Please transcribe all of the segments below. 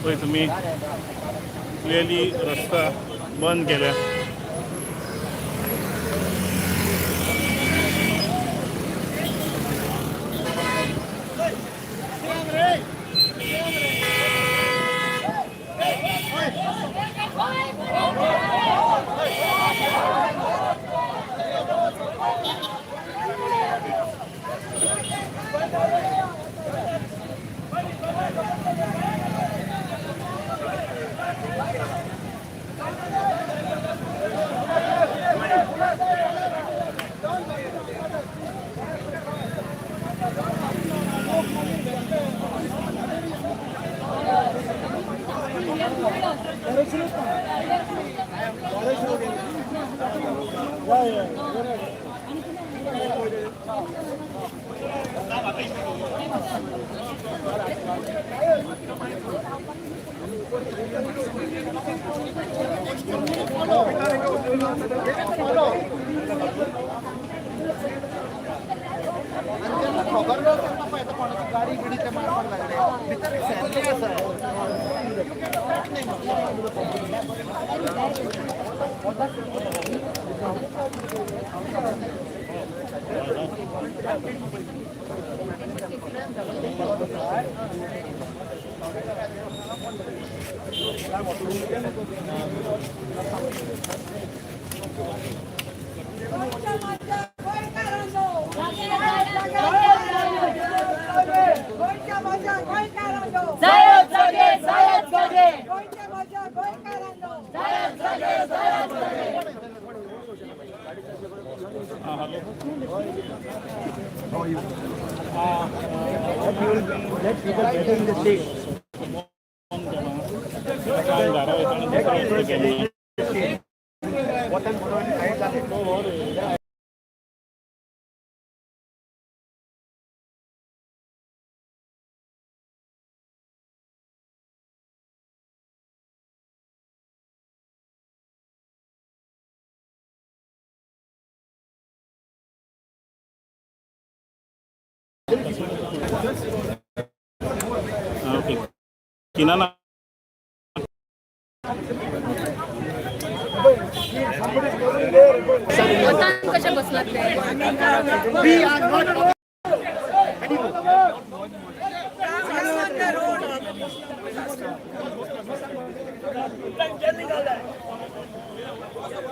होय तुम्ही क्लिअरली रस्ता बंद केला. गाड़ी बड़ी कमाल पर लग रही है भीतर फैमिली कैसा है Let people get in the stage. What I'm going okay किनाना कशा बसलात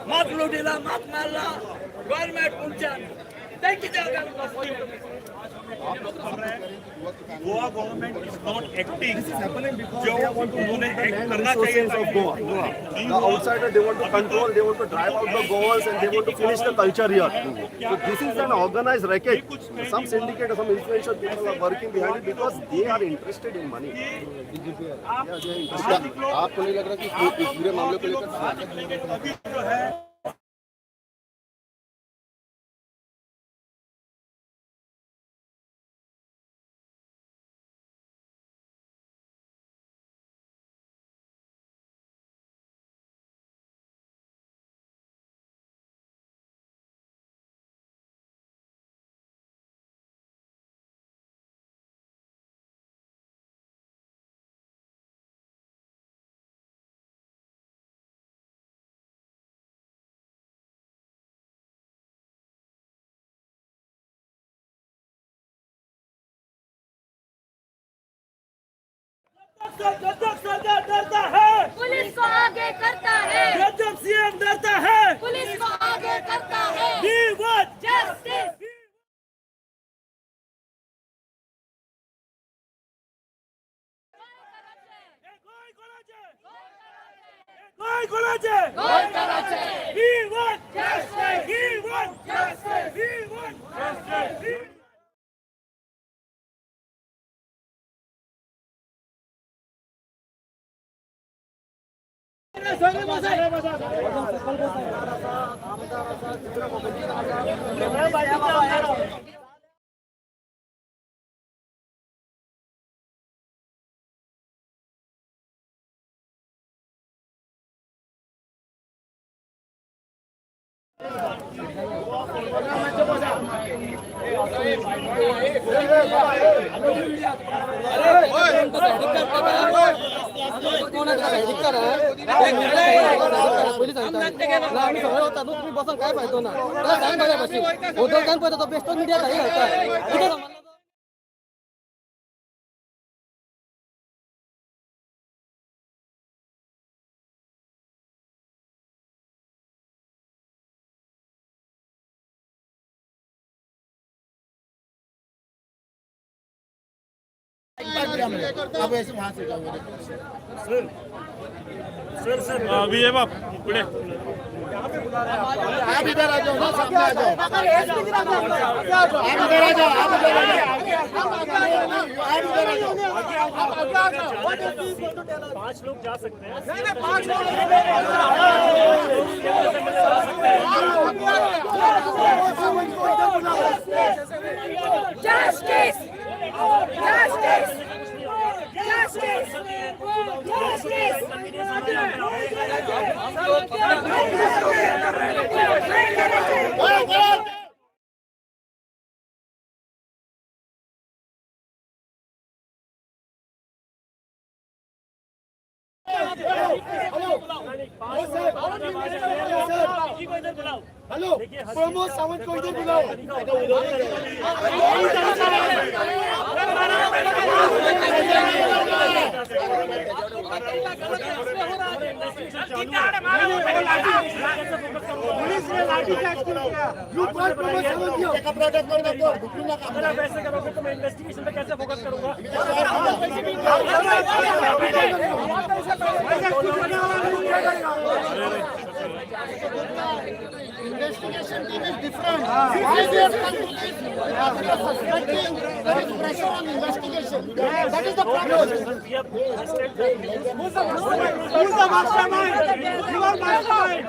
मात लुटीला मात मारला गवर्नमेंट पुढच्या Goa government is not acting. जो उन्होंने एक्ट करना चाहिए था. The outsider, they want to control, they want to drive out the goals and they want to finish the culture here. So this is an organized racket. Some syndicate, some influential people are working behind it because they are interested in money. आपको नहीं लग रहा कि इस पूरे मामले को लेकर अभी जो है जब डरता है पुलिस को आगे करता है, जब सीएम डरता है पुलिस को आगे करता है। We want जस्टिस गोल कराचे We want justice. We want justice. We want justice. आम्ही सगळं होता तुम्ही बसून काय पाहिजे ना त्याला काय पाहिजे उद्योग काय पाहिजे बेस्ट मीडिया काही घालताय अब ऐसे वहां से जाओगे विजय बाप पुढे आप इधर आ जाओ ना सामने आ जाओ आप इधर आ जाओ आप इधर आ जाओ 5 लोग जा सकते हैं। Justice! Justice! Justice! Justice! Hello Pramod Sawant को इधर बुलाओ पुलिस ने लाठीचार्ज किया यू कॉल प्रमोद सावंत किया कपड़ा कर दो दुखी ना काम मेरा पैसे करोगे तो मैं इन्वेस्टिगेशन पे कैसे फोकस करूंगा Investigation team is different. Why they are suspecting? There is pressure on investigation. That is the problem. Who's the mastermind? You are mastermind.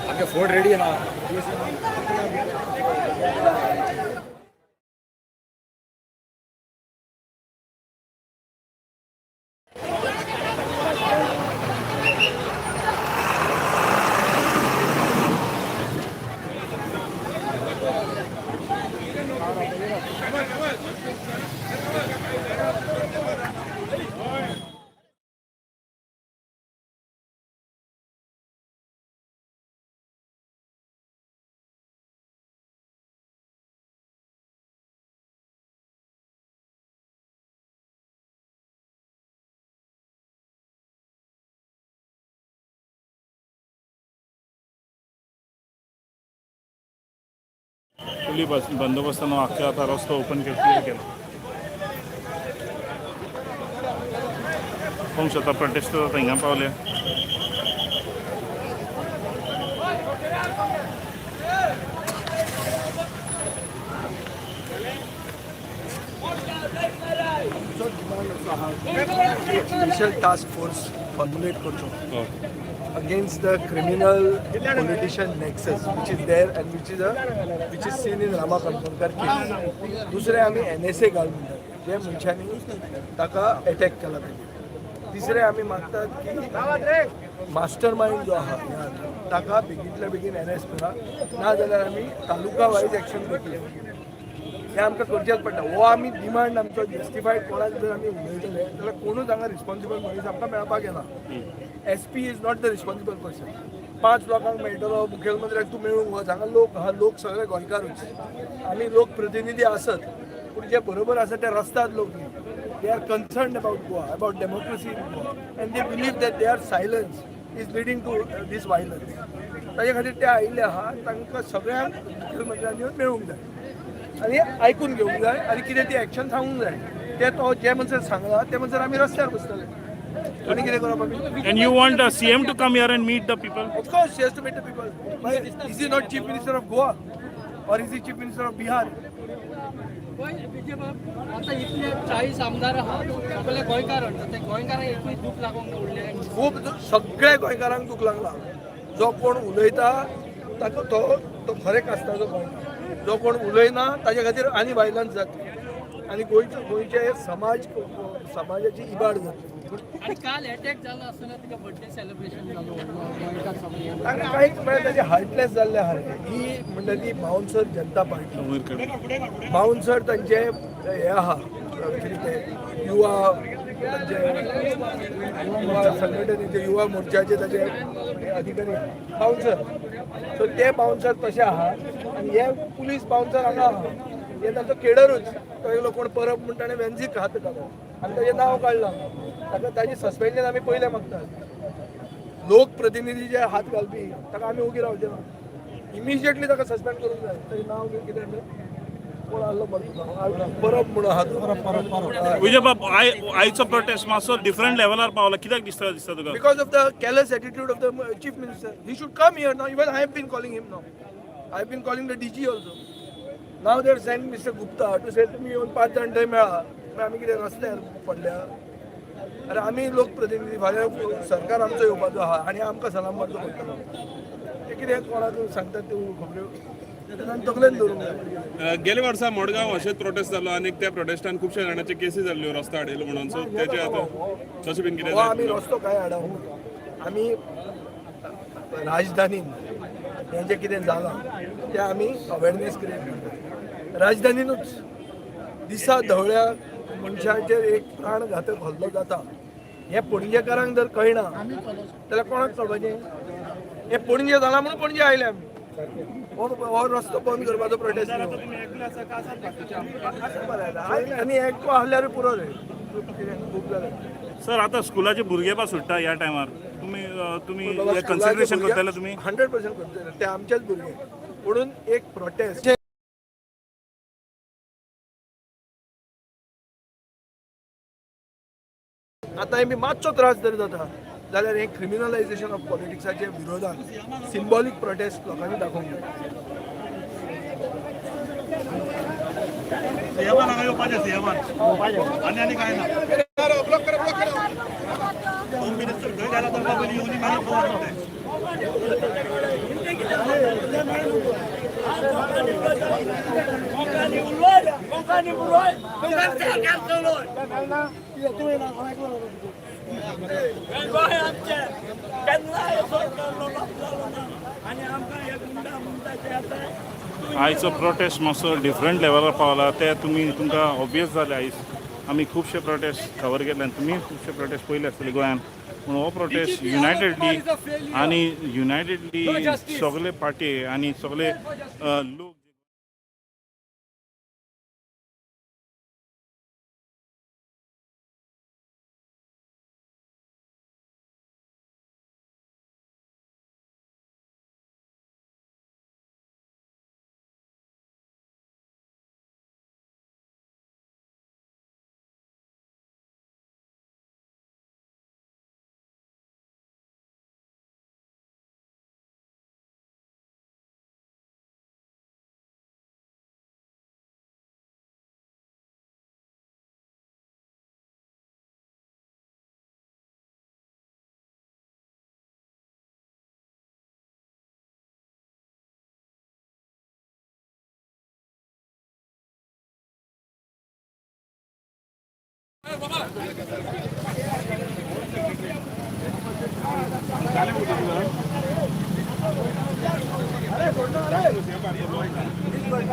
आपके फोन रेडी है ना पोलीस बंदोबस्तानं अख्खा आता रस्तो ओपन क्लिअर केला. पळोवंक शकता प्रोटेस्टर हिंगा Pawle. Special task force formulate करतो against the criminal politician nexus which is there and which is seen in Rama Kandpurkar case. दुसरे आम्ही NSA घालून जे मनशांनी ताका अटॅक केला पाहिजे. तिसरे आम्ही मागतात की मास्टर माइंड जो आहा ताका बेगींतल्या बेगीन अरेस्ट करा ना जाल्यार आमी तालुका वायज एक्शन घेतली. हे आमकां करचेच पडटा. हो आमी डिमांड आमचो जस्टिफायड कोणाक जर आमी उलयतले जाल्यार कोणूच हांगा रिस्पॉन्सिबल मनीस आमकां मेळपाक येना. SP is not the responsible person. 5 लोकांक मेळटलो मुखेलमंत्र्याक तूं मेळूंक वच हांगा लोक सगळे गोंयकारूच. आमी लोक प्रतिनिधी आसत पूण जे बरोबर आसा ते रस्त्यात लोक न्ही. They are concerned about Goa about democracy in Goa and they believe that their silence is leading to this violence. ताजे खातीर ते आयिल्ले आहा तांकां सगळ्यांक मुखेलमंत्र्यान येवन मेळूंक जाय आनी आयकून घेवंक जाय आनी कितें ती एक्शन सांगूंक जाय. ते तो जे मनशान सांगला ते मनशान आमी रस्त्यार बसतले आनी कितें करप आमी. And you want CM to come here and meet the people? Of course, he has to meet the people. Why? Is he not Chief Minister of Goa? Or is he Chief Minister of Bihar? आता इतले 40 आमदार आहात सगळे गोंयकार ते गोंयकारांक एकूय दूख लागोंक उरले. खूब सगळे गोंयकारांक दूख लागला. जो कोण उलयता ताका तो फरक आसता जो गोंयकार. जो कोण उलयना ताजे खातीर आनी वायलन्स जातली आनी गोंयचे समाजाची इबाड जातली. आणि काल अटॅक झाला आसतना तिका बर्थडे सेलिब्रेशन जालो गोंयकार सगळे तांकां कांयच म्हळ्यार ताजे हार्टलेस जाल्ले आहा. ही म्हणटा ती बाउन्सर जनता पार्टी. बाउन्सर तांचे हे आहा कितें ते युवा संघटनेचे युवा मोर्चाचे ताचे अधिकारी बाउन्सर. सो ते बाउन्सर तशे आहा आनी हे पुलीस बाउन्सर हांगा आहा. हे तांचो केडरूच. तो एकलो कोण परब म्हण ताणें वेन्झीक हात घालो आनी ताचें नांव काडलां. ताका ताजें सस्पेन्शन आमी पयलें मागतात. लोक प्रतिनिधी जे हात घालपी ताका आमी ओगी रावचे ना. इमिजिएटली ताका सस्पेंड करूंक जाय. ताजें नांव बी कितें कोण आहलो परब म्हणून आहा. विजय बाब आयचो प्रोटेस्ट मातसो डिफरंट लेवलार पावला. कित्याक दिसता तुका? Because of the careless attitude of the Chief Minister. He should come here now. Even I have been calling him now. I have been calling the DG also. Now they are sending Mr. Gupta to say to me येवन 5 जाण थंय मेळा. आमी कितें रस्त्यार पडल्या. अरे आमी लोक प्रतिनिधी फाल्यां सरकार आमचो येवपाचो आहा आनी आमकां सलाम मारचो पडटलो. ते कितें कोणाक सांगतात त्यो खबऱ्यो ताणें तकलेन दवरूंक जाय. गेले वर्सा मडगांव अशेंच प्रोटेस्ट जालो आनी त्या प्रोटेस्टान खुबशे जाणांचे केसी जाल्ल्यो रस्तो आडयलो म्हणून सो तेचे आतां तशें बीन कितें हो आमी रस्तो काय हाडूंक ना. आमी राजधानीन हें जें कितें जालां तें आमी अवेरनेस क्रिएट करता. राजधानीनूच दिसा ढवळ्या मनशाचेर एक प्राणघातक हल्लो जाता हें पणजेकारांक जर कळना जाल्यार कोणाक कळपाचें. हें पणजे जालां म्हणून पणजे आयले आमी. हो रस्तो बंद करपाचो प्रोटेस्ट आनी एकटो आहल्यार पुरो रे खूब जालें. सर आतां स्कुलाचे भुरगे पा सुट्टा ह्या टायमार तुम्ही कन्सिडरेशन करतले तुमी 100% करतले. ते आमचेच भुरगे म्हणून एक प्रोटेस्ट आतां हें बी मातसो त्रास जर जाता जाल्यार हें क्रिमिनलायझेशन ऑफ पॉलिटिक्साच्या विरोधान सिंबॉलीक प्रोटेस्ट लोकांनी दाखोवंक जाय. सियामान हांगा येवपाचें सियामान आनी कांय ना. होम मिनिस्टर खंय गेला तो पयलीं येवनी मागीर पळोवंक आयचो प्रोटेस्ट मातसो डिफरंट लेवलार पावला ते तुमकां ऑब्वियस जालें. आयज आमी खुबशे प्रोटेस्ट कवर केले आनी तुमी खुबशे प्रोटेस्ट पयले आसतले गोंयान. पूण हो प्रोटेस्ट युनायटेडली सगळे पार्टी आनी सगळे लोक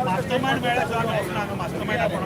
मास्टरमाइंड मेळ्ळें सर वचना मास्टरमाइंड आपण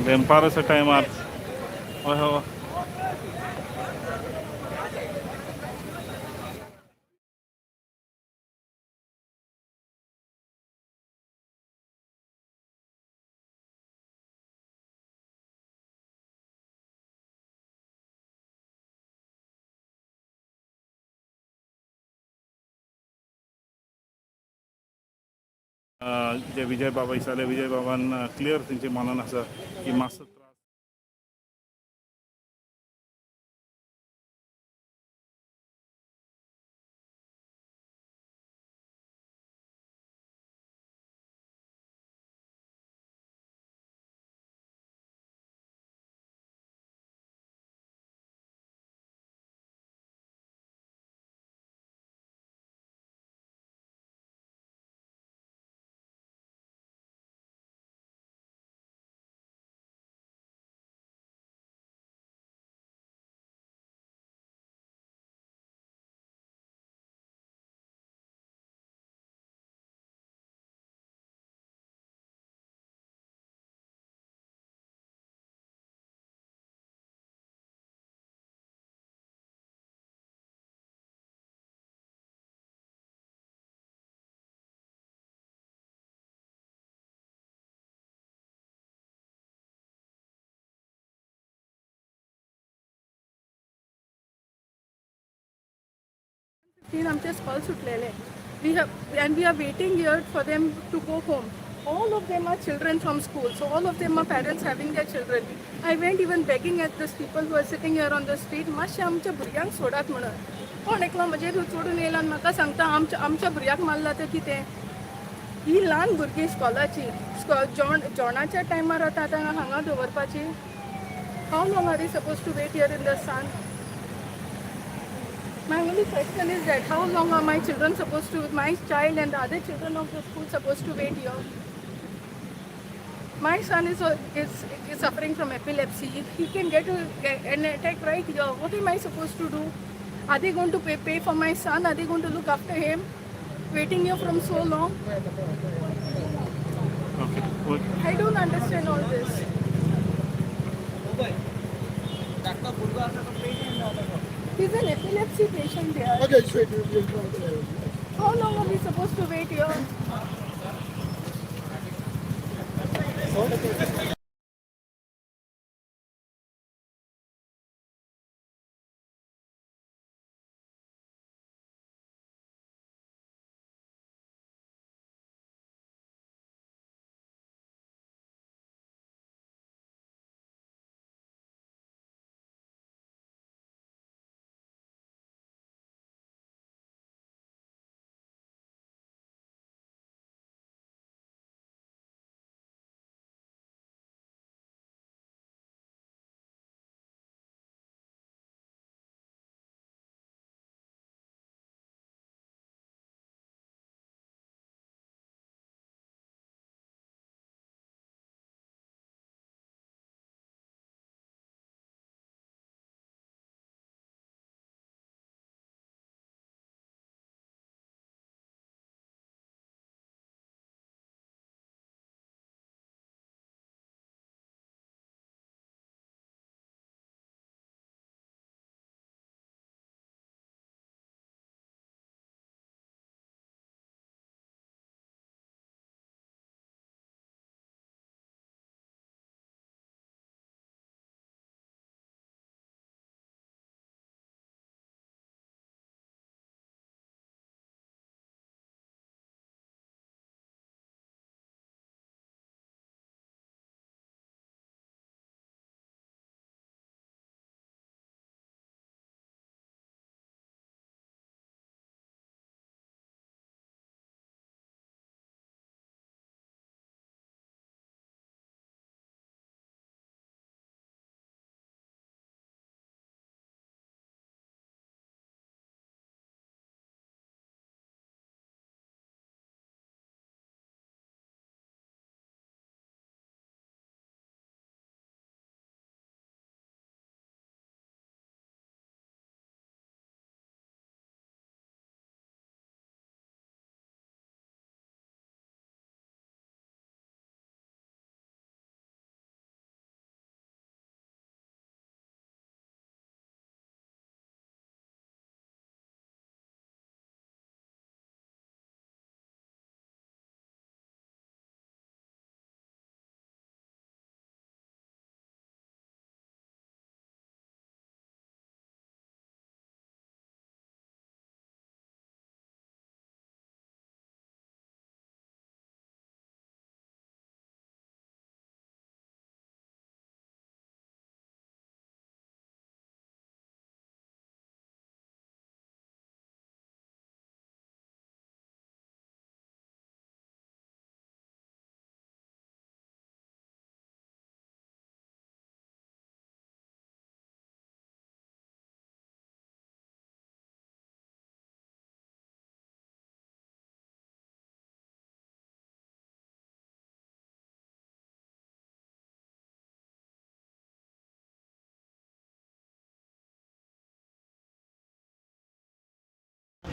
दनपाराच्या टायमार हय हय जे विजय बाबा दिसताले विजय बाबान क्लियर तेंचे मनान आसा की मातसो 15 आमचे स्कॉल सुटलेले. We are waiting here for them to go home. All of them are children from school, so all of them are parents having their children. I went even begging at these people who are sitting here on the street, मातशें आमच्या भुरग्यांक सोडात म्हणून. कोण एकलो म्हजेर चोडून येयला आनी म्हाका सांगता आमच्या भुरग्याक मारला तें कितें. ही ल्हान भुरगीं स्कॉलाची जेवणाच्या टायमार वता तेन्ना हांगा दवरपाची. How long are they supposed to wait here in the sun? My only question is that how long are my children supposed to, my child and the other children of the school supposed to wait here? My son is suffering from epilepsy. He can get an attack right here. What am I supposed to do? Are they going to pay for my son? Are they going to look after him? Waiting here from so long? Okay. I don't understand all this. He's an epilepsy patient here. Okay, straight. How long are we supposed to wait here?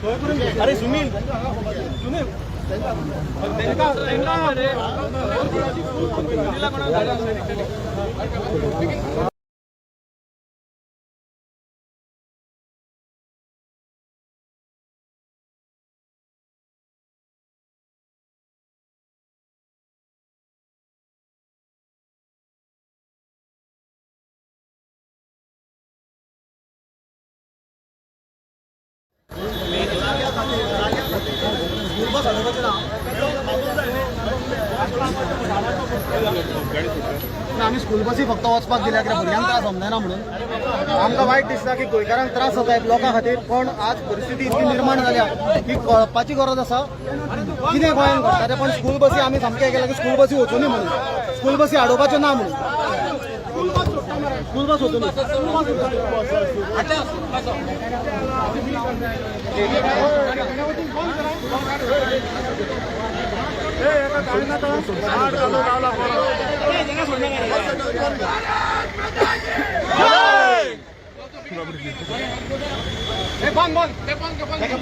अरे सुनील सुनील आम्ही school बसी फक्त वचपाक दिल्या कित्याक भुरग्यांक त्रास समजना म्हणून आमकां वायट दिसता की गोंयकारांक त्रास जाता लोकां खातीर पण आज परिस्थिती इतकी निर्माण जाल्या की कळपाची गरज आसा कितें गोंयांत घडटा तें पण स्कूल बसी आमी सामकें केलें की स्कूल बसी वचूनी म्हणून स्कूल बसी हाडोवपाच्यो ना म्हणून स्कूल बस वचूनी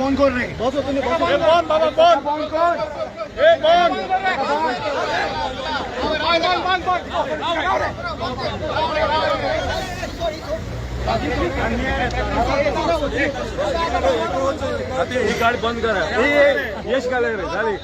बंद कर रे बस वचूनी बंद बाबा बंद ही गाडी बंद करा यश घाले रे झाली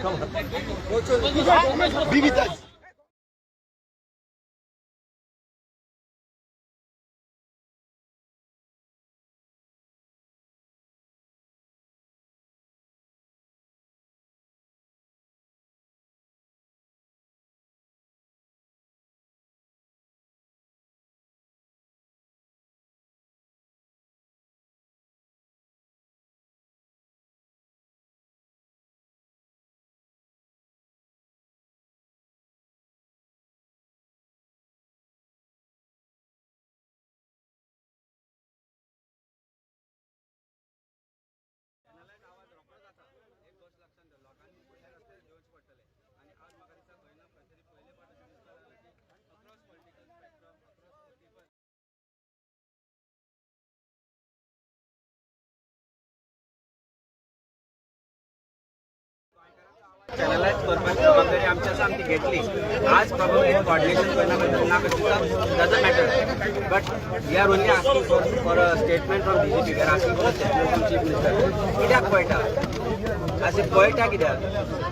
चॅनलाइज करपाची जबाबदारी आमची आसा आमी ती घेतली आज प्रॉब्लम कोऑर्डिनेशन करना doesn't matter but we are only asking for a statement from DGP we are asking for statement from chief minister कित्याक पळटा अशें पळटा कित्याक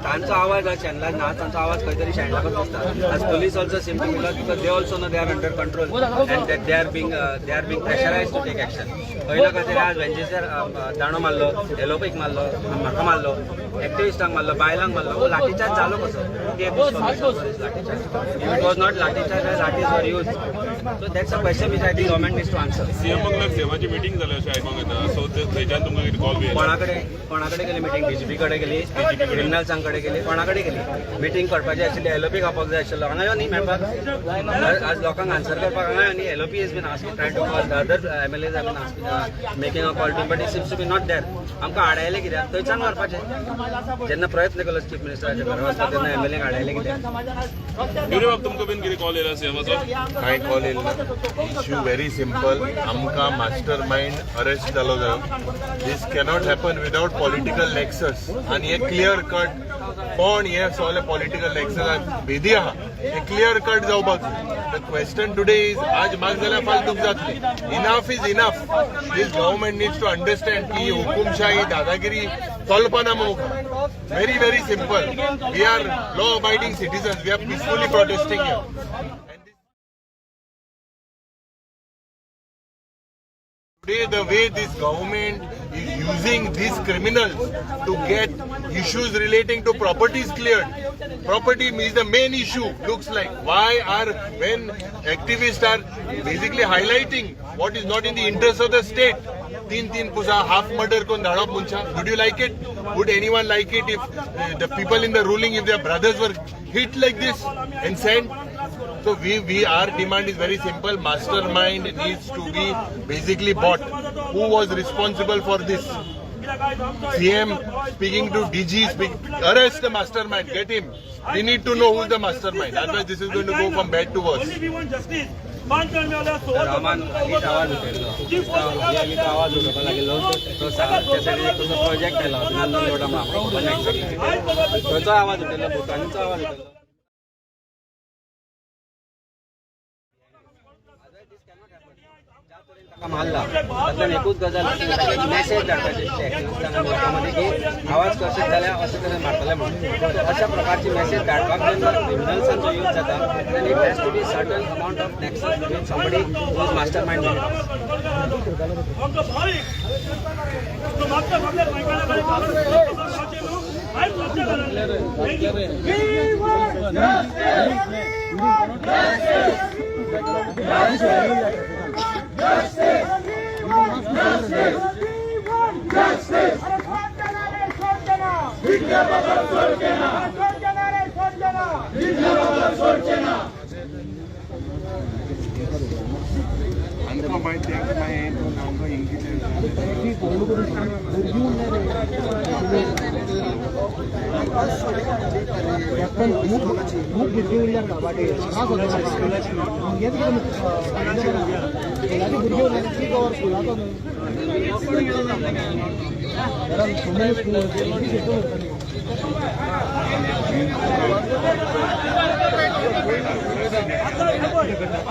तांचो आवाज आज चॅनलान ना तांचो आवाज खंय तरी शेणला कसो दिसता आज police also same too because they also know they are under control and they are being pressurise to take action पहिलो खातीर आज वेंचेसर दांडो मारलो एलोपीक मारलो म्हाका मारलो एक्टिविस्टांक मारलो बायलांक मारलो लाठीचार्ज जालो कसो it was not lathi charge lathis were used so that's a question which I think government needs to answer CM बंगल्यार सेवाची मिटींग जाली अशें आयकूंक येता सो थंयच्यान तुमकां कितें कॉल बी कोणाकडे गेली मिटींग DGP कडेन गेली क्रिमिनल्सां कडेन गेली कोणाकडे गेली मिटींग करपाची आशिल्ली एलोपीक आपोवंक जाय आशिल्लो हांगा यो न्ही मेळपाक आज लोकांक आन्सर करपाक हांगा यो न्ही LOP is been asking try to call the other MLAs I been asking making a call to but it seems to be not there आमकां हाडायले कित्याक थंयच्यान व्हरपाचें जेन्ना प्रयत्न केलो चीफ मिनिस्टराचे घरा वचपाक तेन्ना MLAक हाडायले कित्याक गिरी बाब तुमकां बीन कितें कॉल येयला सीएमाचो कांय कॉल येयलो इश्यू व्हेरी सिंपल आमकां मास्टर माइंड अरेस्ट जालो जाय this cannot happen without political nexus आनी हे क्लियर कट कोण हे सगळे पॉलिटिकल नेक्सस भेदी आहा हे क्लियर कट जावपाक द क्वेश्चन टुडे इज आज माग जाल्यार फालतूक जातली enough is enough this government needs to understand की हुकुमशाही दादागिरी चलपाना मुखार very very simple we are law abiding citizens we are peacefully protesting here today the way this government is using these criminals to get issues relating to properties cleared property is the main issue looks like why are when activists are basically highlighting what is not in the interest of the state तीन Pusa half murder को धाडप मनशा would you like it would anyone like it if the people in the ruling if their brothers were hit like this and sent so we our demand is very simple mastermind needs to be basically bought who was responsible for this CM speaking to DG arrest the mastermind get him we need to know who is the mastermind otherwise this is going to go from bad to worse Rahman अलीचा आवाज उठयलो अलीचा आवाज उठोवपाक लागिल्लो तो त्यासाठी project केलो अभिनंदन लोटमा थंयचो आवाज उठयलो भुतानीचो आवाज उठयलो मारला तातूंतल्यान एकूच गजाल एक मॅसेज धाडपाची आसताना लोकांमध्ये की आवाज कशें जाल्या अशें तरेन मारतले म्हणून अशा प्रकारची मॅसेज धाडपाक जर क्रिमिनल्सांचो यूज जाता then it has to be certain amount of nexus between somebody who is mastermind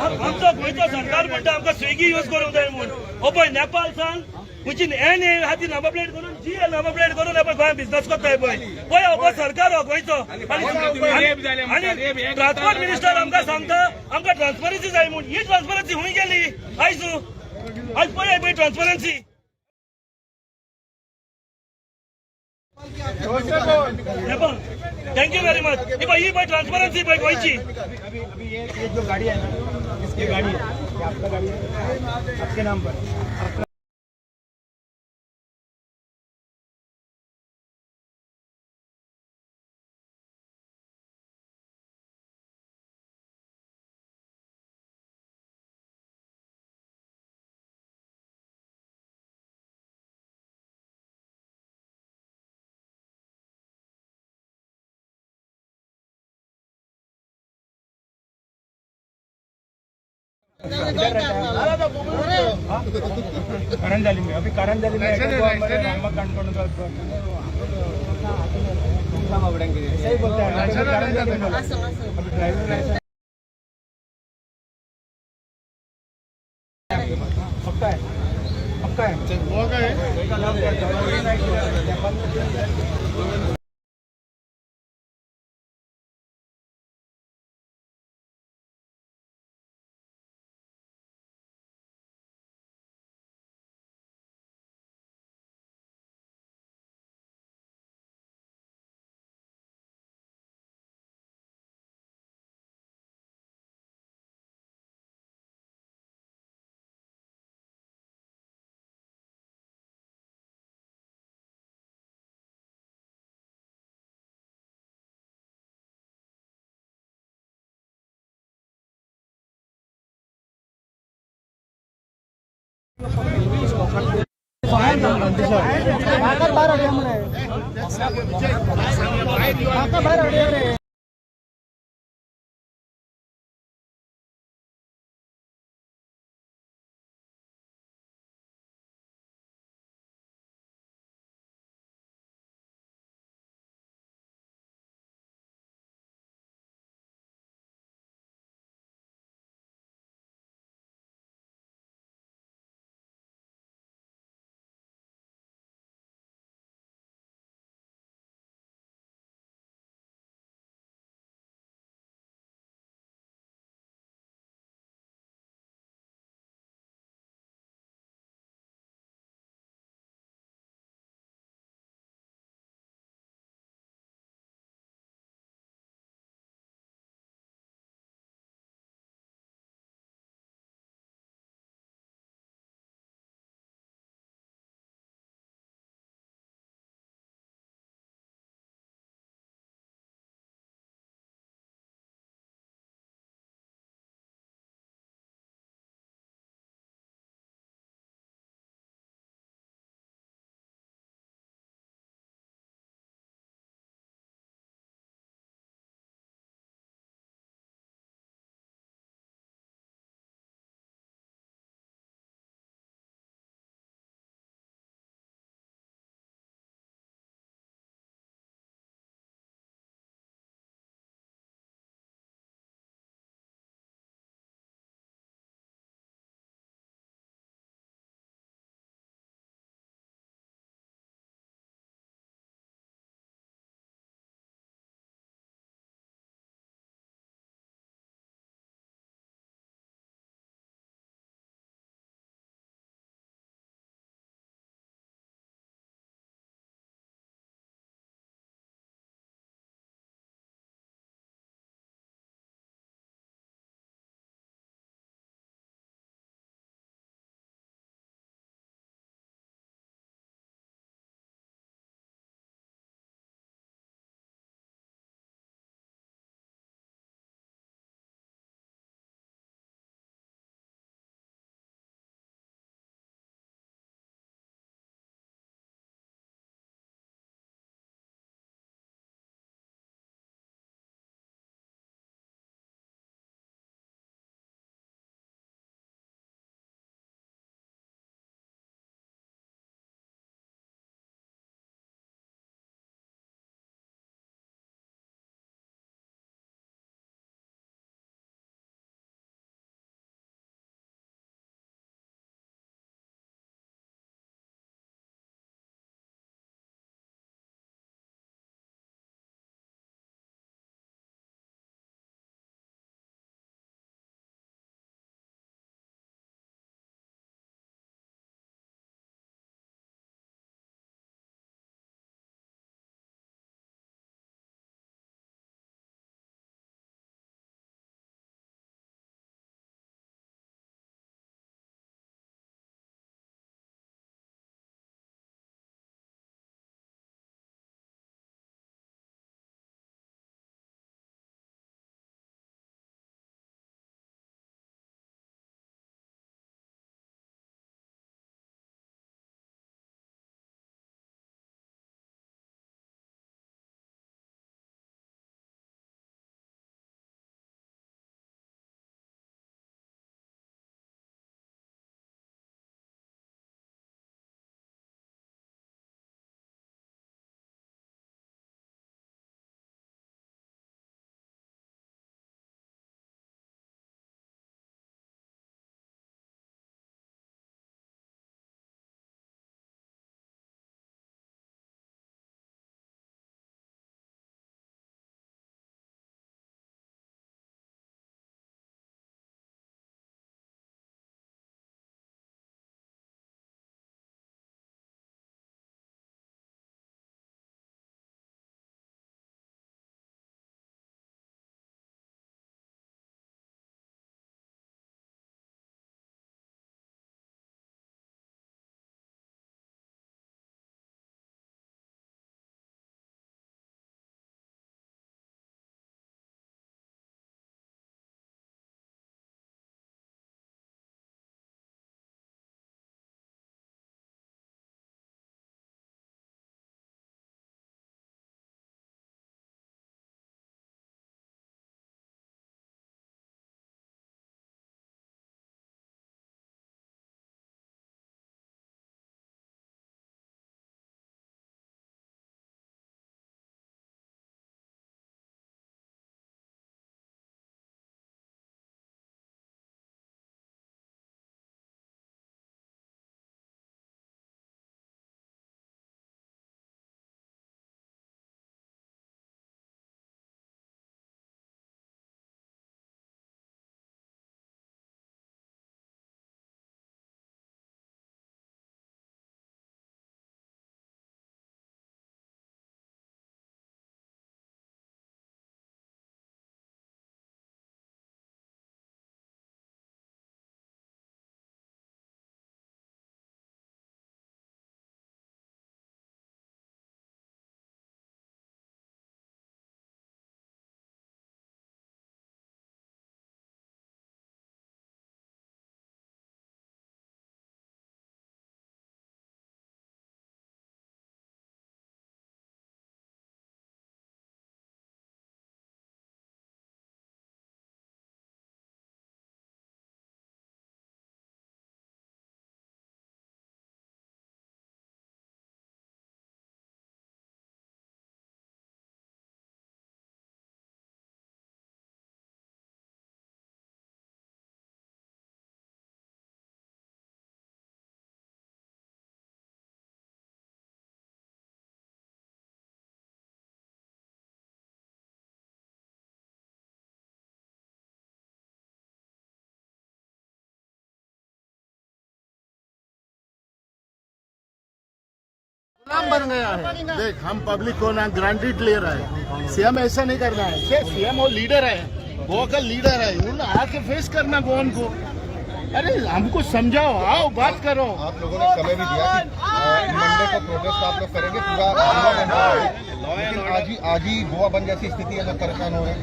आमचो गोंयचो सरकार म्हणटा आमकां स्विगी यूज करूंक जाय म्हणून हो पळय नेपाल सांग विचीन एन हाती नंबर प्लेट करून जी नंबर प्लेट करून आपण गोंय बिझनेस करताय पळय पळय हो सरकार हो गोंयचो आनी ट्रान्सपोर्ट मिनिस्टर आमकां सांगता आमकां ट्रान्सपरन्सी जाय म्हणून ही ट्रान्सपरन्सी खंय गेली आयज पळय पळय transparency thank you very much ये भाई ट्रांसपेरेंसी भाई गोयची अभी ये जो गाड़ी है ना इसकी गाड़ी है ये आपका गाड़ी है आपके नाम पर करंजाली में अभी करंजाली में सही बोलते हैं पक्का है पक्का है काम बन गया है। देख, हम पब्लिक को ना ग्रांटेड ले रहे हैं। सीएम ऐसा नहीं करना है। सीएम वो लीडर है, गोवा का लीडर है, उन आके फेस करना गोवन को। अरे हमको समझाओ, आओ बात करो। आप लोगों ने समय भी दिया कि मंडे को प्रोटेस्ट आप लोग करेंगे पूरा गोवा बंद होगा। लेकिन आज ही गोवा बंद जैसी स्थिति है, लोग परेशान हो रहे हैं।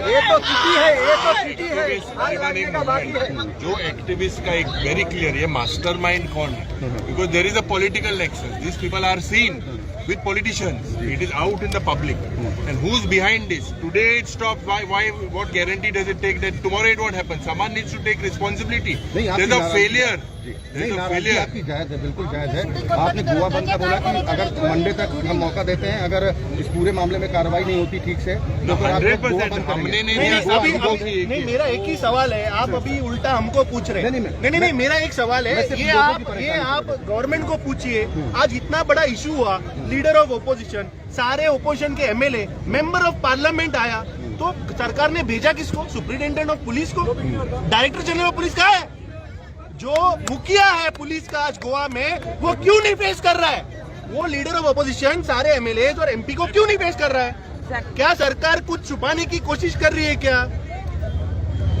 ये तो सिटी है। जो एक्टिविस्ट का एक वेरी क्लियर ये मास्टरमाइंड कौन है, because there is a political nexus, this people are seen with politicians, it is out in the public, and who's behind this? Today it stops, why, what guarantee does it take that tomorrow it won't happen? Someone needs to take responsibility. There's a failure. नहीं, नाराजगी आपकी जायज है, बिल्कुल जायज है। आपने गोवा बंद का बोला कि अगर मंडे तक हम मौका देते हैं, अगर इस पूरे मामले में कार्रवाई नहीं होती ठीक से तो फिर आप लोग गोवा बंद करेंगे। नहीं, मेरा एक ही सवाल है, आप अभी उल्टा हमको पूछ रहे हैं। नहीं, मेरा एक सवाल है, ये आप गवर्नमेंट को पूछिए। आज इतना बड़ा इशू हुआ, लीडर ऑफ ओपोजिशन, सारे ओपोजिशन के एमएलए, मेंबर ऑफ पार्लियामेंट आया, तो सरकार ने भेजा किसको? सुप्रिंटेंडेंट ऑफ पुलिस को। डायरेक्टर जनरल ऑफ पुलिस कहाँ है? जो मुखिया है पुलिस का आज गोवा में, वो क्यों नहीं पेश कर रहा है? वो लीडर ऑफ अपोजिशन सारे एमएलए और एमपी को क्यों नहीं पेश कर रहा है? क्या सरकार कुछ छुपाने की कोशिश कर रही है क्या?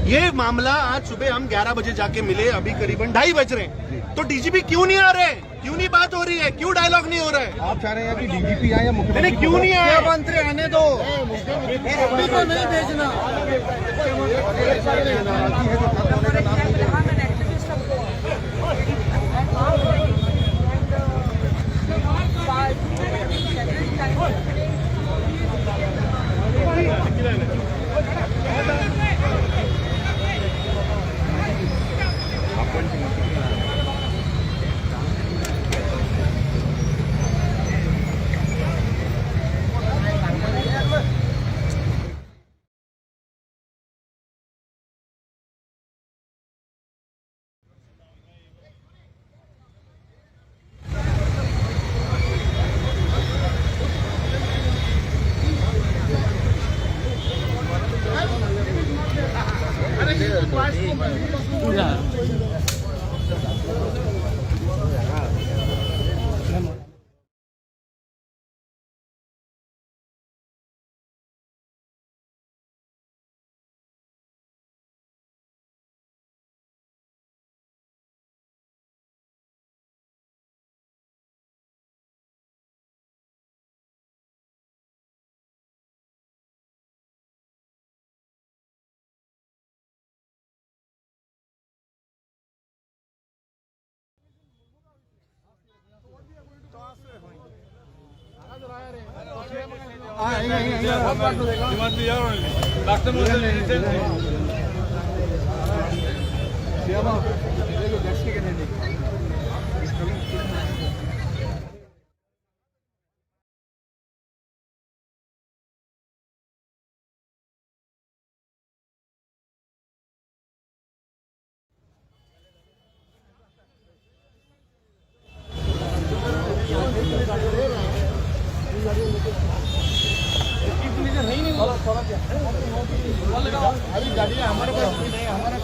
ये मामला आज सुबह हम 11 बजे जाके मिले, अभी करीबन 2:30 बज रहे हैं, तो डीजीपी क्यों नहीं आ रहे? क्यों नहीं बात हो रही है? क्यों डायलॉग नहीं हो रहा है? आप चाह रहे हैं कि डीजीपी आए या मुख्यमंत्री? क्यों नहीं आए? मंत्री आने दो, एमपी को नहीं भेजना। अभी गाड़ी हमारे पास नहीं, हमारा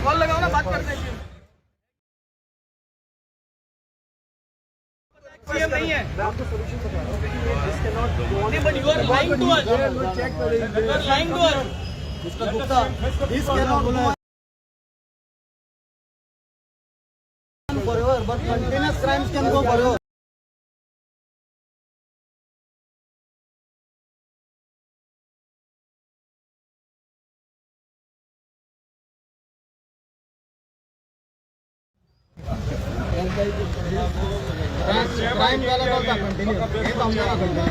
कॉल लगाओ ना, बात करते हैं। सीएम नहीं है, but you are lying to us, you are lying to us. Mister Gupta, this cannot go forever, but continuous crimes can go forever. Crime झाला तर कंटिन्यू हे थांबणार कंटिन्यू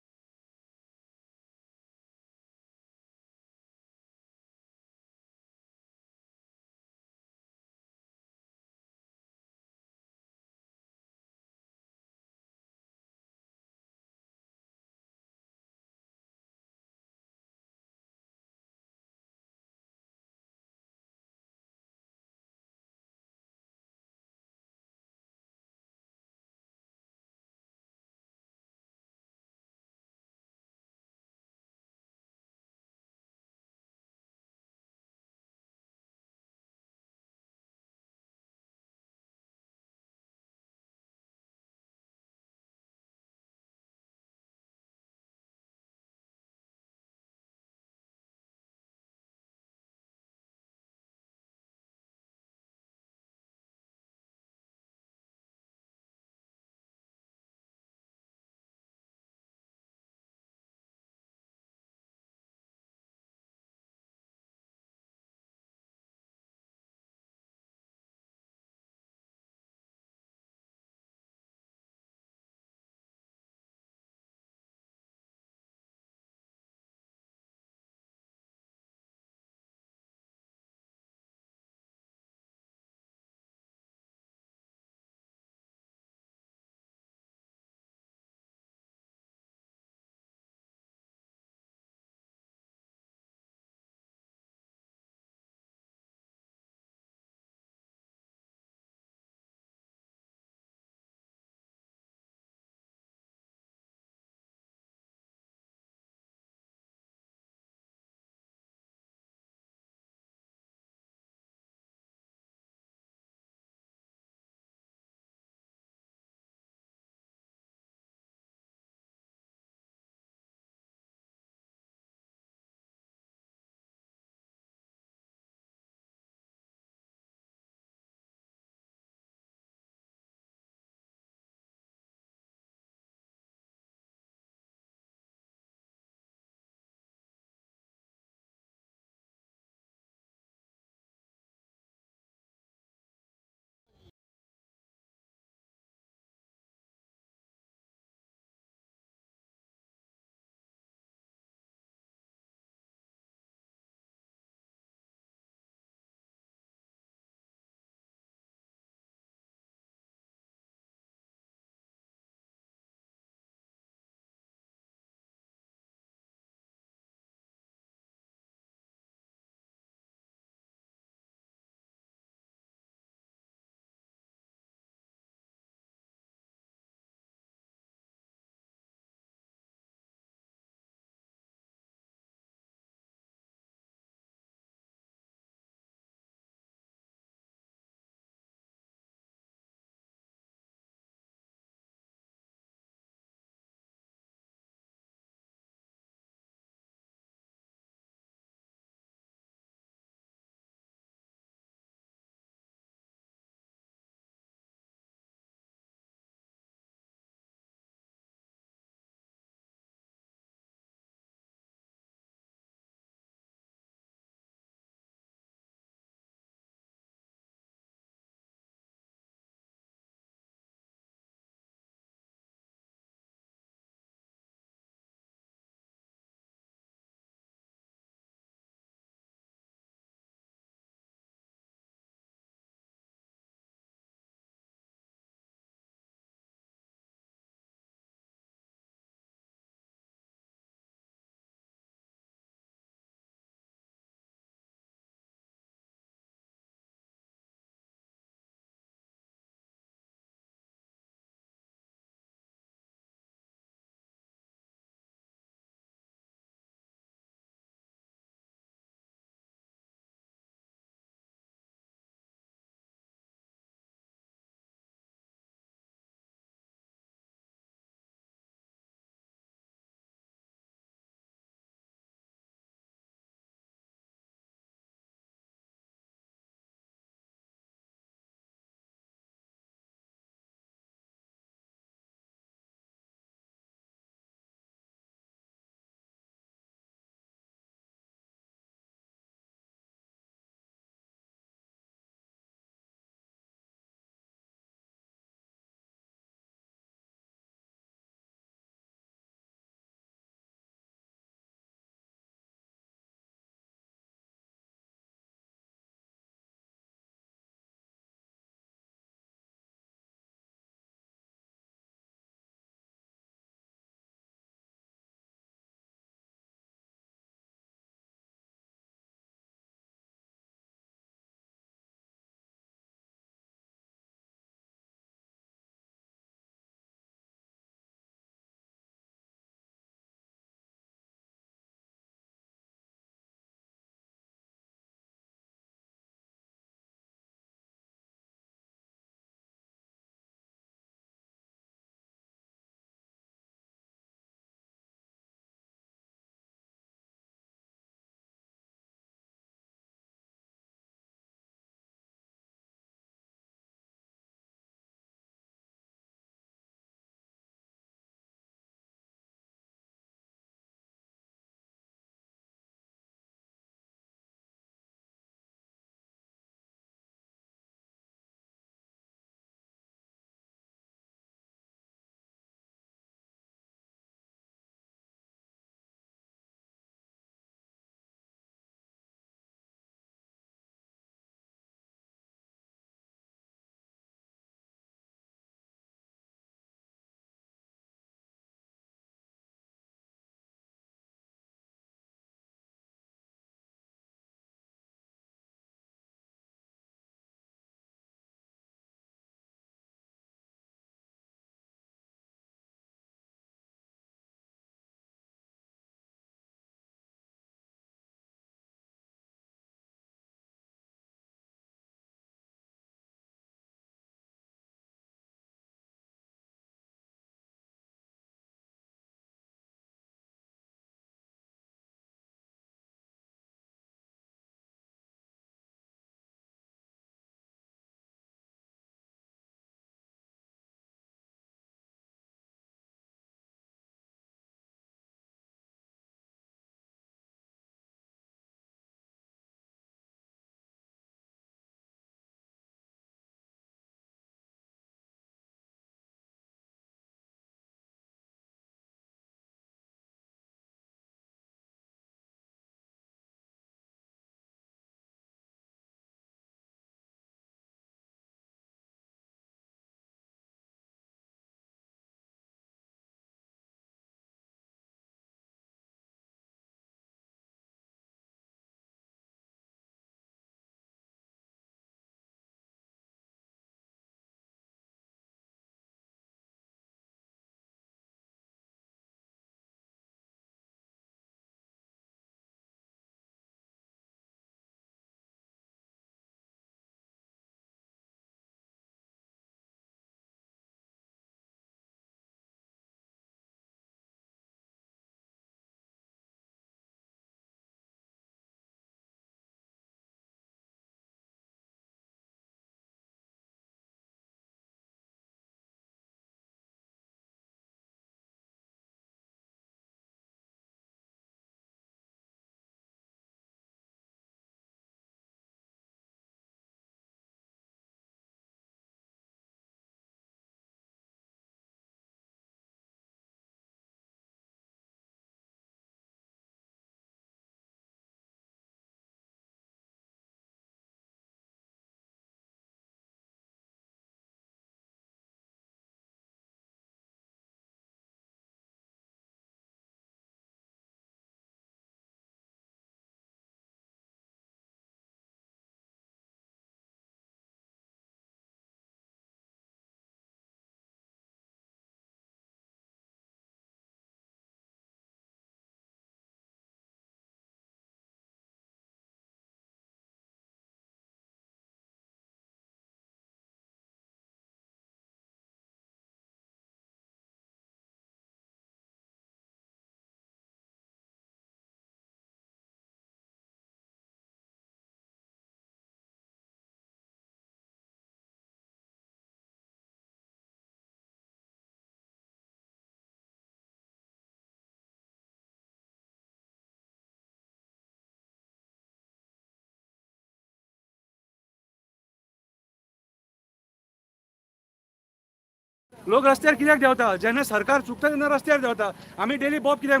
लोक रस्त्यार कित्याक देंवता जेन्ना सरकार चुकता तेन्ना रस्त्यार देंवता आमी डेली बॉब कित्याक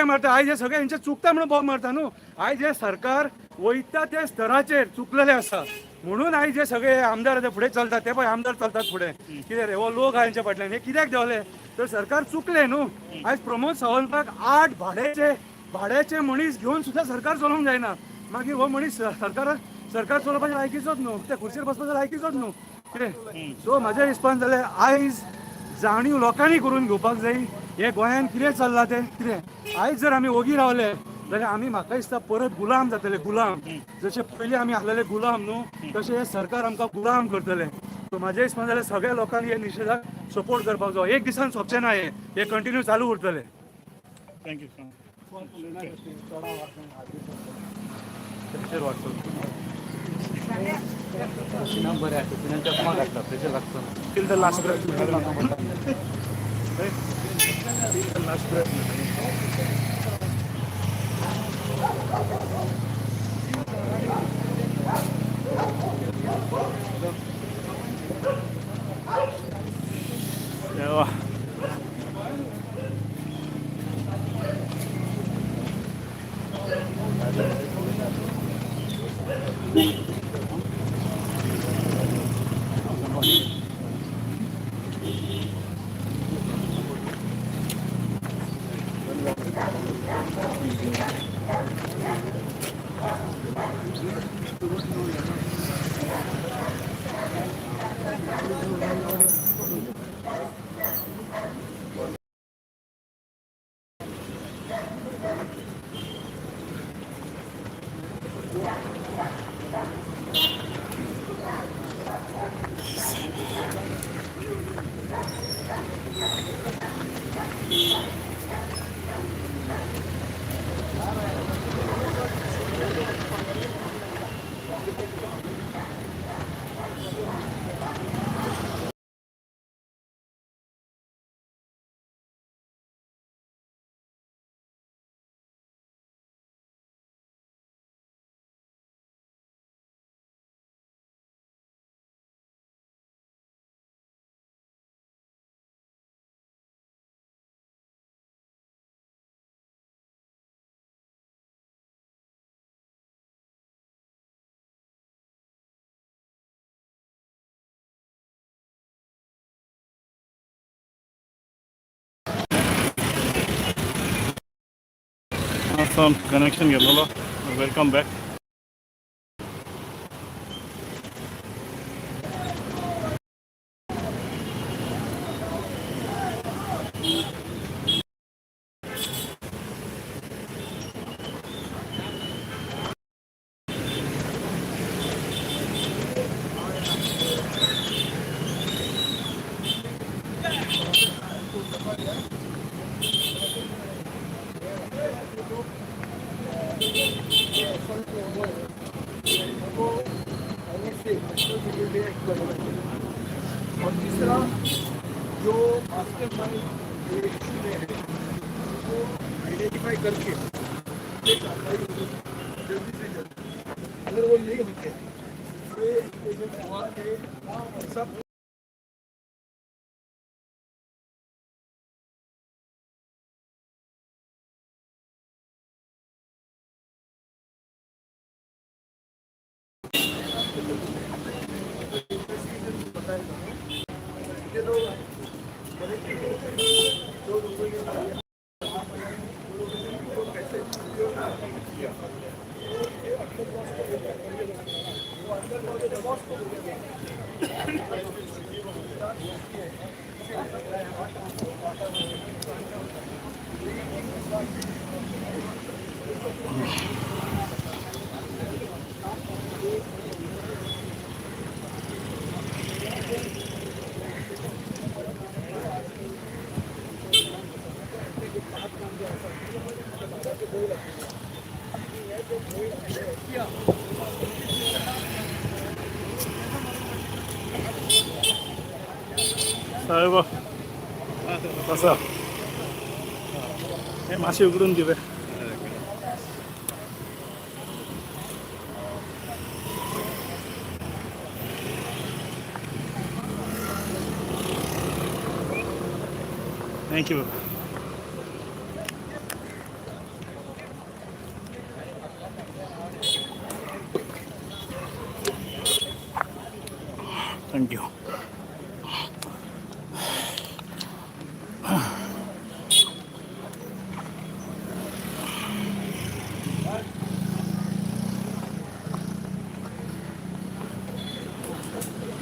मारता आयज हे सगळे हेंचे चुकता म्हणून बॉब मारता न्हू आयज हे सरकार वयता त्या स्तराचेर चुकलेले आसा म्हणून आयज हे सगळे आमदार आतां फुडें चलतात ते पळय आमदार चलतात फुडें कितें रे हो लोक आहा हेंच्या फाटल्यान हे कित्याक देंवले तर सरकार चुकले न्हू आयज प्रमोद सावंताक 8 भाड्याचे मनीस घेवन सुद्दां सरकार चलोवंक जायना मागीर हो मनीस सरकार चलोवपाच्या लायकीचोच न्हू त्या खुर्चेर बसपाच्या लायकीचोच न्हू कितें सो म्हाजें रिस्पॉन्स जालें आयज जाणीव लोकांनी करून घेवपाक जाय हे गोंयान कितें चल्लां तें कितें आयज जर आमी ओगी रावले जाल्यार आमी म्हाका दिसता परत गुलाम जातले गुलाम जशे पयलीं आमी आसलेले गुलाम न्हू तशें हे सरकार आमकां गुलाम करतले सो म्हाजें दिसपाक जाल्यार सगळ्या लोकांनी हे निशेधाक सपोर्ट करपाक जाय एक दिसान सोंपचें ना हे कंटिन्यू चालू उरतले थँक्यू बरें आसा चश्मा घातला तेजेर लागता till the last Awesome connection गेलो वेलकम बॅक और तीसरा जो मास्टरमाइंड को आइडेंटिफाई करके जल्दी से जल्दी अगर वो नहीं होते सब साहेब कसं हे मासे उघडून दिवे थँक्यू. थँक्यू.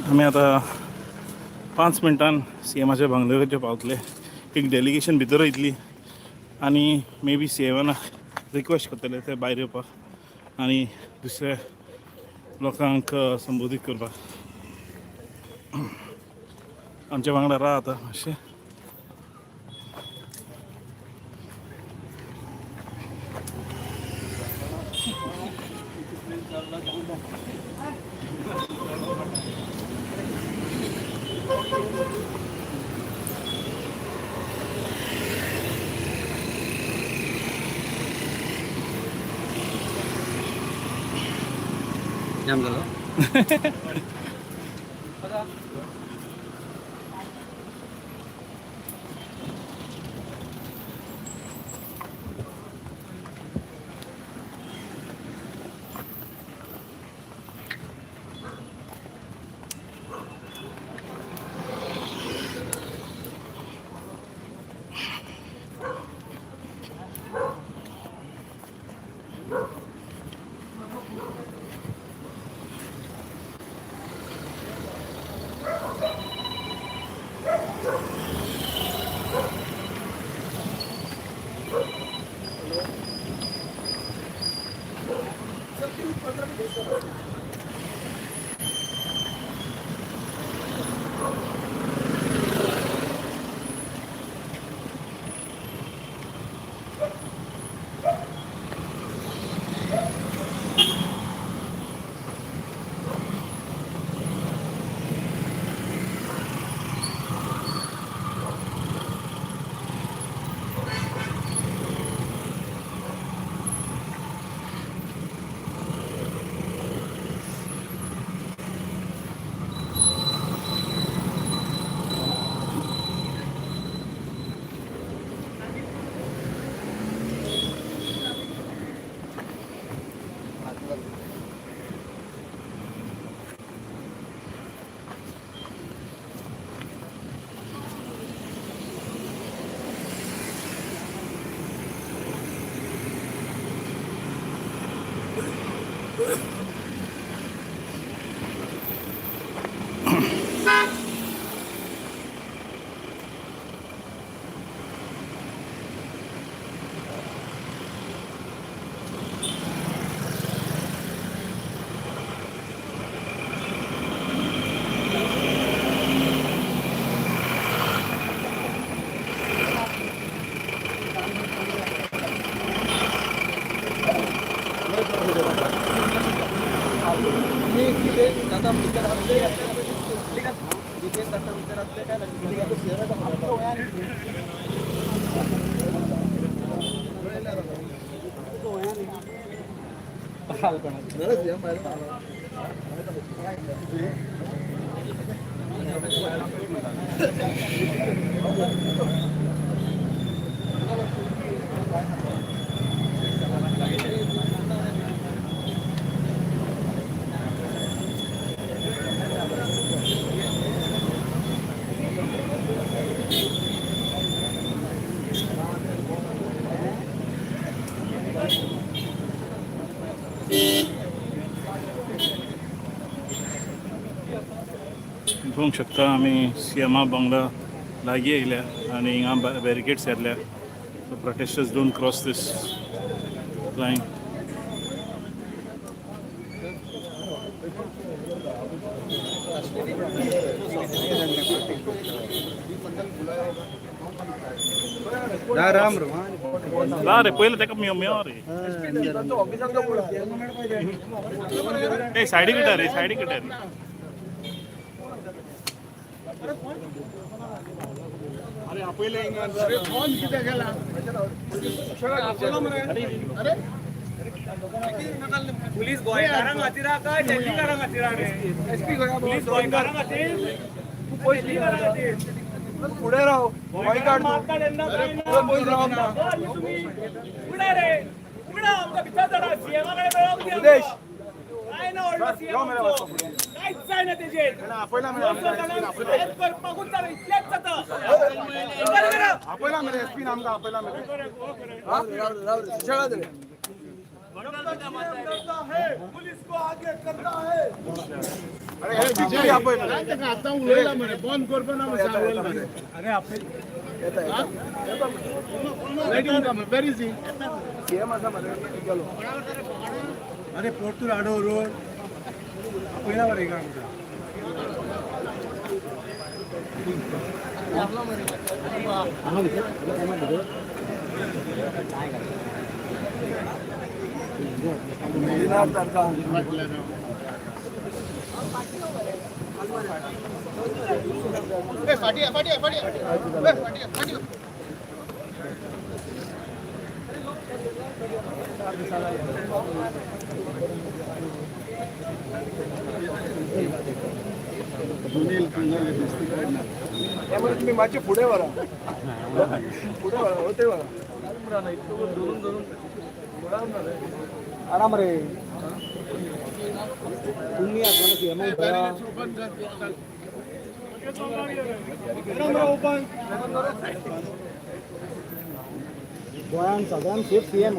आम्ही आता 5 मिनटान CMच्या बंगल्याचे पावतले. एक डेलिगेशन भितर वयतली आनी मे बी CMनाक रिक्वेस्ट करतले ते भायर येवपाक आनी दुसऱ्या लोकांक संबोधीत करपाक. आमच्या वांगडा राहा आता मातशें. जाम झालं. पळोवंक शकता आमी सीएमा बंगला लागीं येयल्या आनी हिंगा बॅरिकेड्स येयल्या. So protesters don't cross this line. रा रे पयलें तेका मेळ रे. ए सायडीक इटा रे, सायडीक इटा रे. अरे आपले पुलीस गोंयकारांक खातीर काय दिल्लीकारांक खातीर पुलीस गोंयकारांक खातीर पयलीकारांक खातीर पुढे राव वाई काढ तू. पयस राव आमकां. उदेश आपयला मरे एसपीन आमकां आपयला मरे. सुशेगाद रे. पुलिस को आगे करता है. अरे बीजेपी आपय आता उलयला मरे बंद करपा ना मरे सांगला मरे. अरे आपय येता लाइटिंग काम वेरी इजी सीएम आसा मरे गेलो. अरे पोर्तुर आडो रोड पहिला मरे का आमचा दिनार तारखा फाटी फाटी फाटी फाटी त्यामुळे तुम्ही माझे पुढे वरा होते वरा आराम रे तुम्ही गोंयान सगळ्यान सेफ सीएम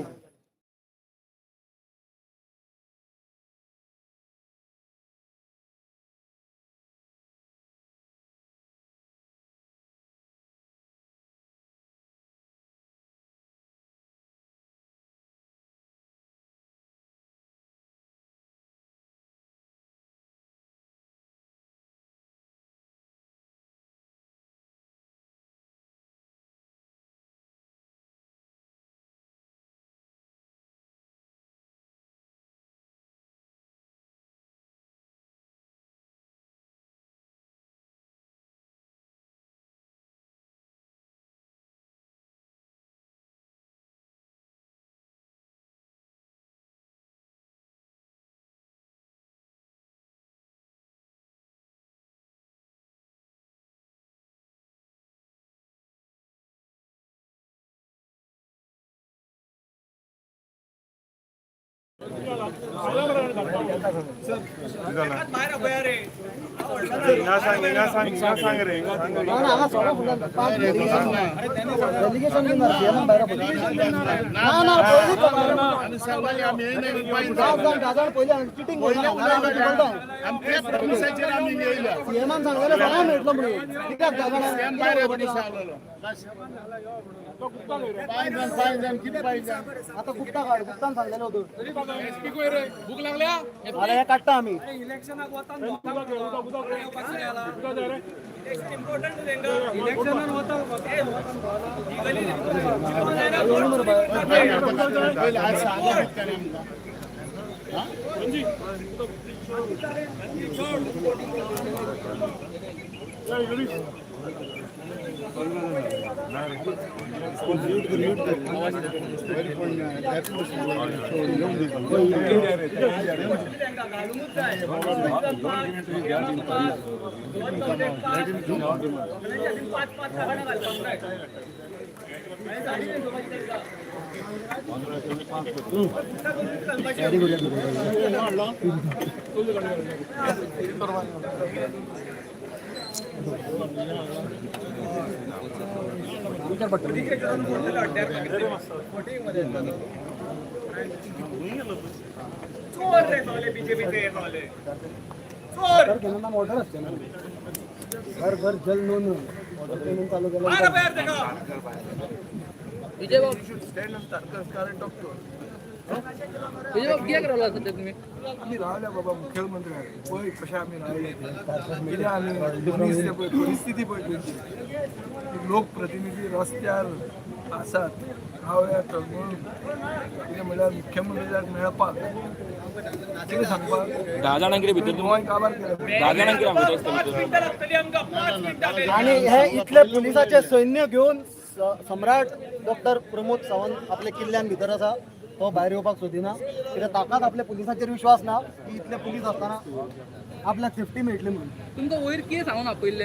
आता गुप्ता काढ गुप्तान सांगलेलं होतं भूक लागल्या अरे काढता आम्ही इलेक्शनाक ऑर्डर असते ना घर घर जल नोंद ऑर्डर पेमेंट चालू केलं विजय बाबू स्टँड असतात कारण डॉक्टर विजय बाबू किती करावं लागतं तुम्ही आम्ही राहिल्या बाबा मुख्यमंत्री पळय कशा आम्ही राहिले कित्याक आमी परिस्थिती पळय लोकप्रतिनिधी रस्त्यार आसात हांव येता म्हणून कितें म्हणल्यार मुख्यमंत्र्याक मेळपाक कितें सांगपाक 10 जाणां कितें भितर गोंय काबार केलें 10 जाणां कितें आणि हे इथले पोलिसाचे सैन्य घेऊन सम्राट डॉक्टर प्रमोद सावंत आपल्या किल्ल्यान भितर आसा तो भायर येवपाक सोदिना कित्याक ताकाच आपल्या पुलिसाचेर विश्वास ना की इतले पुलीस आसतना आपल्याक सेफ्टी मेळटली म्हणून तुमकां वयर कितें सांगून आपयल्ले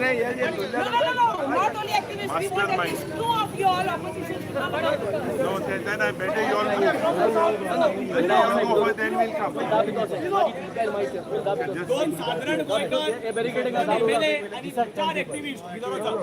नाही हे जे Not only activists, we want at least 2 of you all opposition to come out. No, then I better you all go. Then you all go, then we'll come. दोन साधारण गोयकर एमएलए आणि 4 ऍक्टिव्हिस्ट विरोधात